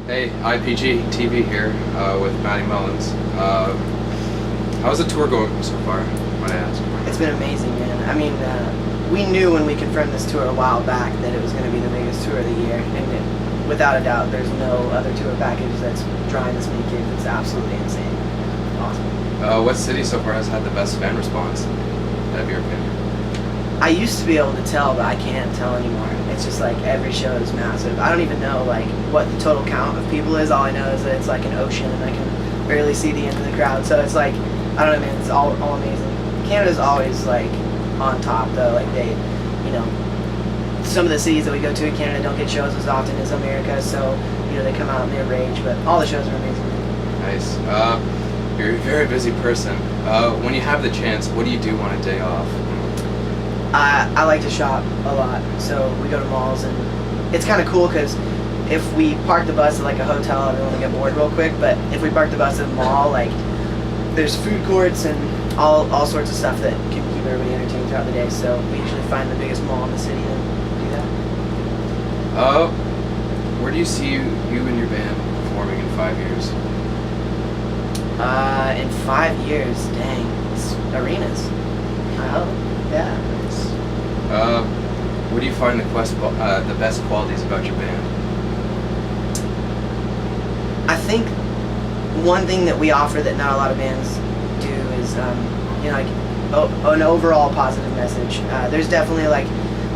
Hey, IPGtv here with Matty Mullins. How's the tour going so far, might I ask? It's been amazing, man. I mean, we knew when we confirmed this tour a while back that it was going to be the biggest tour of the year, and without a doubt, there's no other tour package that's drawing this many kids. It's absolutely insane. Awesome. What city so far has had the best fan response, out of your opinion? I used to be able to tell, but I can't tell anymore. It's just like every show is massive. I don't even know like what the total count of people is. All I know is that it's like an ocean and I can barely see the end of the crowd. So it's like, I don't know, man, it's all amazing. Canada's always like on top though. Like they, you know, some of the cities that we go to in Canada don't get shows as often as America. So, you know, they come out and they rage, but all the shows are amazing. Nice. You're a very busy person. When you have the chance, what do you do on a day off? I like to shop a lot, so we go to malls, and it's kind of cool because if we park the bus at like a hotel, everyone will get bored real quick, but if we park the bus at a mall, like there's food courts and all sorts of stuff that can keep everybody entertained throughout the day, so we usually find the biggest mall in the city and do that. Where do you see you and your band performing in 5 years? In 5 years, dang, it's arenas, I hope, yeah. What do you find the best qualities about your band? I think one thing that we offer that not a lot of bands do is, you know, like an overall positive message. There's definitely like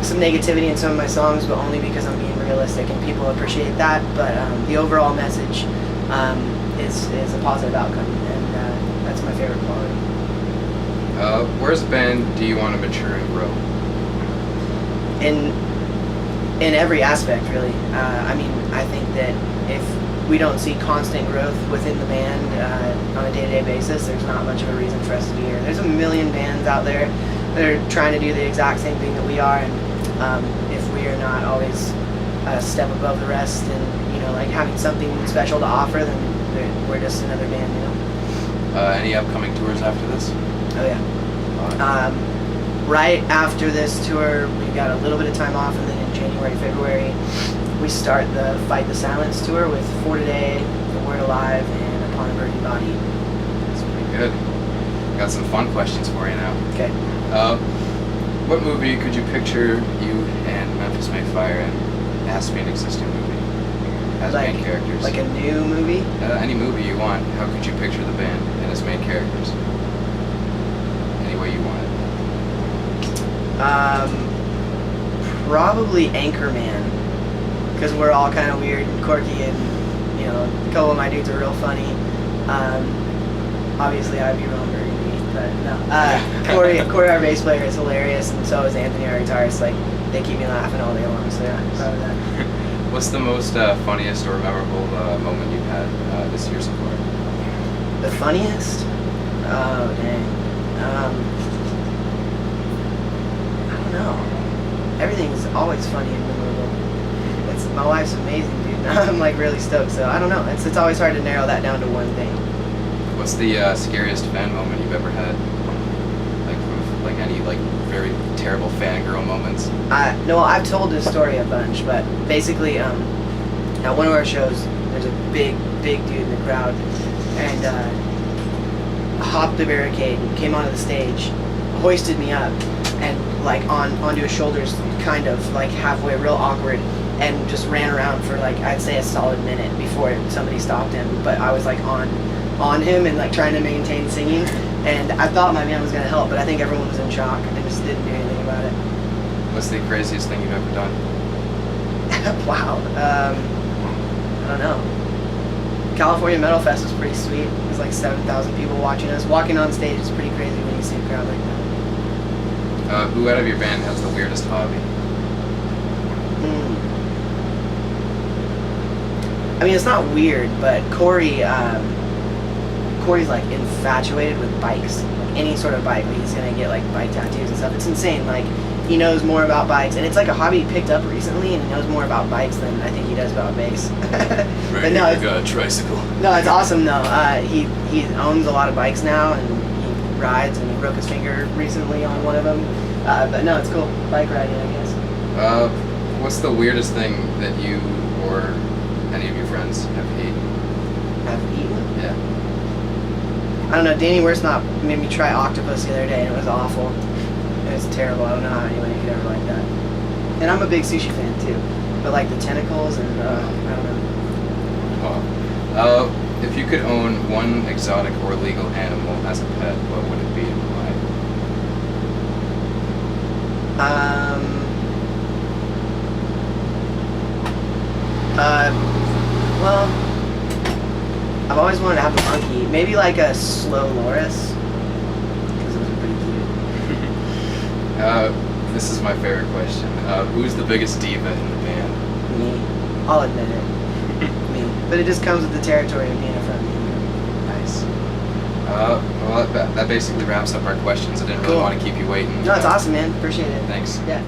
some negativity in some of my songs, but only because I'm being realistic and people appreciate that. But the overall message is a positive outcome, and that's my favorite quality. Where's the band do you want to mature and grow? In every aspect, really. I mean, I think that if we don't see constant growth within the band on a day-to-day basis, there's not much of a reason for us to be here. There's a million bands out there that are trying to do the exact same thing that we are, and if we are not always a step above the rest and, you know, like having something special to offer, then we're just another band, you know. Any upcoming tours after this? Oh yeah. Right after this tour, we've got a little bit of time off, and then in January, February, we start the Fight the Silence tour with For Today, The Word Alive, and Upon a Burning Body. That's pretty good. Got some fun questions for you now. Okay. What movie could you picture you and Memphis May Fire in? It has to be an existing movie. As like, main characters. Like a new movie? Any movie you want. How could you picture the band and its main characters? Any way you want it. Probably Anchorman, because we're all kind of weird and quirky, and, you know, a couple of my dudes are real funny. Obviously I'd be wrong but no. Corey, our bass player, is hilarious, and so is Anthony, our guitarist. Like, they keep me laughing all day long, so yeah, I'm proud of that. What's the most funniest or memorable moment you've had this year so far? The funniest? Oh, dang. I don't know. Everything's always funny and memorable. My wife's amazing, dude. I'm like really stoked, so I don't know. It's always hard to narrow that down to one thing. What's the scariest fan moment you've ever had? Like any like very terrible fangirl moments? No, I've told this story a bunch, but basically, at one of our shows, there's a big dude in the crowd, and hopped the barricade, came onto the stage, hoisted me up, and like onto his shoulders, kind of like halfway, real awkward, and just ran around for like, I'd say a solid minute before somebody stopped him. But I was like on him and like trying to maintain singing, and I thought my man was gonna help, but I think everyone was in shock and just didn't do anything about it. What's the craziest thing you've ever done? Wow. I don't know. California Metal Fest was pretty sweet. It was like 7,000 people watching us. Walking on stage is pretty crazy when you see a crowd like that. Who out of your band has the weirdest hobby? I mean, it's not weird, but Corey's like infatuated with bikes. Like any sort of bike, he's gonna get like bike tattoos and stuff. It's insane. Like, he knows more about bikes, and it's like a hobby he picked up recently, and he knows more about bikes than I think he does about bass. But no, I got a tricycle. No, it's awesome though. He owns a lot of bikes now, and he rides, and he broke his finger recently on one of them. But no, it's cool. Bike riding, I guess. What's the weirdest thing that you or any of your friends have eaten? Have eaten? Yeah. I don't know. Danny Worsnop made me try octopus the other day, and it was awful. It was terrible. I don't know how anyone could ever like that. And I'm a big sushi fan too, but like the tentacles and I don't know. Oh. If you could own one exotic or legal animal as a pet, what would it be and why? Well, I've always wanted to have a monkey. Maybe like a slow loris, because those are pretty cute. This is my favorite question. Who's the biggest diva in the band? Me. I'll admit it. Me. But it just comes with the territory of being a friend. Nice. Well, that basically wraps up our questions. I didn't really Cool. want to keep you waiting. No, it's awesome, man. Appreciate it. Thanks. Yeah.